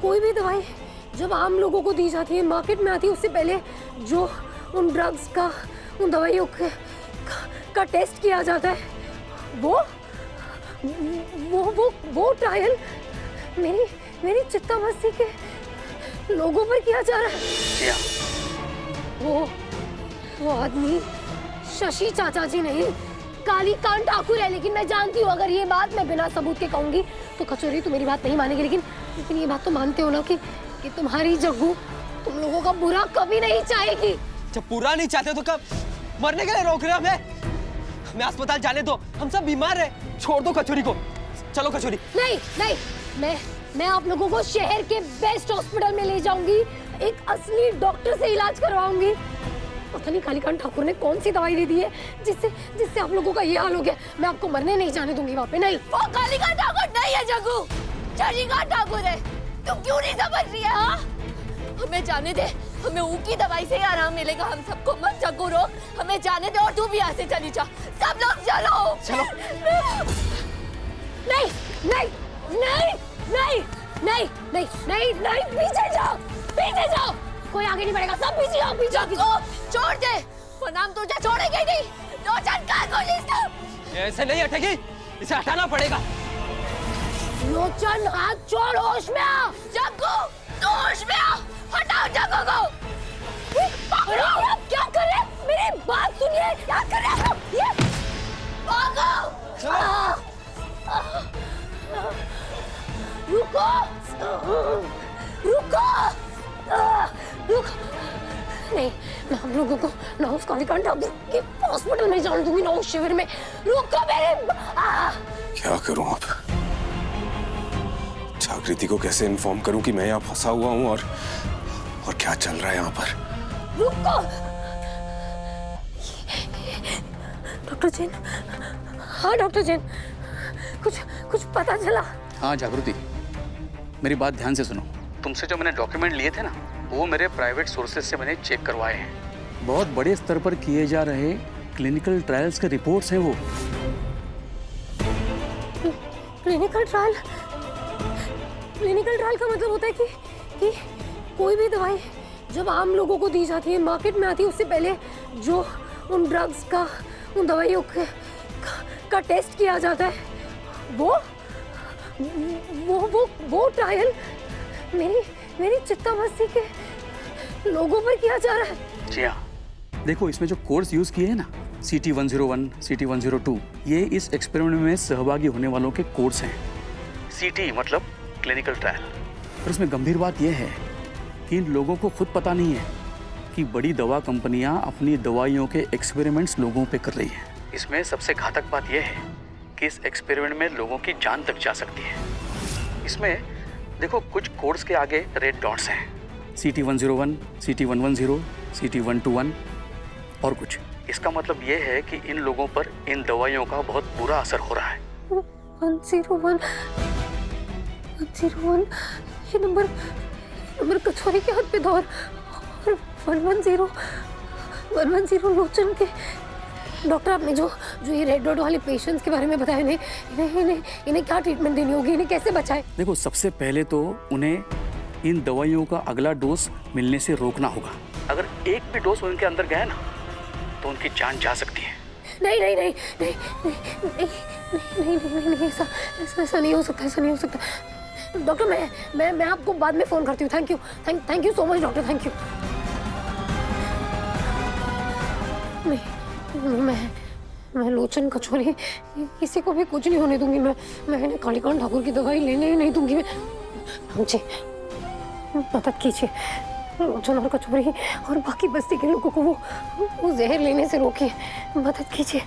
कोई भी दवाई जब आम लोगों को दी जाती है, मार्केट में आती है, उससे पहले जो उन ड्रग्स का, उन दवाइयों का टेस्ट किया जाता है, वो ट्रायल मेरी चित्ता बस्ती के लोगों पर किया जा रहा है। वो आदमी शशि चाचा जी नहीं, कालीकांत ठाकुर है। लेकिन मैं जानती हूँ अगर ये बात मैं बिना सबूत के कहूंगी तो कचौरी तू मेरी बात नहीं मानेगी। लेकिन ये बात तो मानते हो ना कि तुम्हारी जग्गू तुम लोगों का बुरा कभी नहीं चाहेगी। जब पूरा नहीं चाहते तो कब मरने के लिए रोक रहे हमें? हमें अस्पताल जाने दो, हम सब बीमार हैं। छोड़ दो कचौरी को। चलो कचौरी। नहीं, मैं आप लोगों को शहर के बेस्ट हॉस्पिटल में ले जाऊंगी, एक असली डॉक्टर से इलाज करवाऊंगी। पता नहीं कालीकांत ठाकुर ने कौन सी दवाई दे दी है जिससे आप लोगों का ये हाल हो गया। मैं आपको मरने नहीं जाने दूंगी वहाँ पे। नहीं, वो कालीकांत ठाकुर नहीं है जग्गू, शशिकांत ठाकुर है। तुम क्यों नहीं समझ रही है? हाँ, हमें जाने दे, हमें ऊकी दवाई से ही आराम मिलेगा। हम सबको मत जग्गू रोक, हमें जाने दे और तू भी यहाँ से चली जा। सब लोग चलो। नहीं, पीछे जाओ। कोई आगे नहीं बढ़ेगा, सब पीछे आओ, पीछे आओ। छोड़ दे, वो नाम तुझे छोड़ेंगे नहीं। लोचन का कोई ऐसे नहीं हटेगी, इसे हटाना पड़ेगा। लोचन हाथ छोड़, होश में आ। जग्गू तू होश में आ, हटाओ जग्गू को। अरे आप क्या कर रहे हैं? मेरी बात सुनिए, क्या कर रहे हैं आप? ये भागो। रुको। नहीं, मैं हम लोगों को ना उस कालीकांत ठाकुर के हॉस्पिटल में जाने दूंगी, ना उस शिविर में। रुको मेरे। क्या करूं अब? जागृति को कैसे इन्फॉर्म करूं कि मैं यहाँ फंसा हुआ हूँ और क्या चल रहा है यहाँ पर? रुको। डॉक्टर जैन। हाँ डॉक्टर जैन, कुछ पता चला? हाँ जागृति, मेरी बात ध्यान से सुनो। तुमसे जो मैंने डॉक्यूमेंट लिए थे ना, वो मेरे प्राइवेट सोर्सेज से मैंने चेक करवाए हैं। बहुत बड़े स्तर पर किए जा रहे क्लिनिकल ट्रायल्स के रिपोर्ट्स हैं वो। क्लिनिकल ट्रायल का मतलब होता है कि कोई भी दवाई जब आम लोगों को दी जाती है, मार्केट में आती है, उससे पहले जो उन ड्रग्स का, उन दवाइयों का टेस्ट किया जाता है, वो ट्रायल मेरी चित्ता बस्ती के लोगों पर किया जा रहा है। जी हाँ, देखो इसमें जो कोड्स यूज किए हैं ना, CT101, CT102, ये इस एक्सपेरिमेंट में सहभागी होने वालों के कोड्स हैं। CT मतलब क्लिनिकल ट्रायल। और इसमें गंभीर बात यह है कि इन लोगों को खुद पता नहीं है कि बड़ी दवा कंपनियां अपनी दवाइयों के एक्सपेरिमेंट्स लोगों पे कर रही हैं। इसमें सबसे घातक बात यह है कि इस एक्सपेरिमेंट में लोगों की जान तक जा सकती है। इसमें देखो कुछ कोड्स के आगे रेड डॉट्स हैं, CT101, CT110, CT121 और कुछ। इसका मतलब ये है कि इन लोगों पर इन दवाइयों का बहुत बुरा असर हो रहा है। 101, ये नंबर कचौरी के हाथ पे था और 110 लोचन के। डॉक्टर आपने जो ये रेड डॉट वाले पेशेंट्स के बारे में बताया, इन्हें क्या ट्रीटमेंट देनी होगी, इन्हें कैसे बचाएं? देखो सबसे पहले तो उन्हें इन दवाइयों का अगला डोज मिलने से रोकना होगा। अगर एक भी डोज उनके अंदर गया ना तो उनकी जान जा सकती है। नहीं, ऐसा नहीं हो सकता। डॉक्टर मैं आपको बाद में फोन करती हूँ। Thank you so much doctor, thank you. मैं लोचन कचौरी किसी को भी कुछ नहीं होने दूंगी। मैं इन्हें कालीकांत ठाकुर की दवाई लेने ही नहीं दूंगी। मुझे मदद कीजिए, लोचन और कचौरी और बाकी बस्ती के लोगों को वो जहर लेने से रोकिए, मदद कीजिए।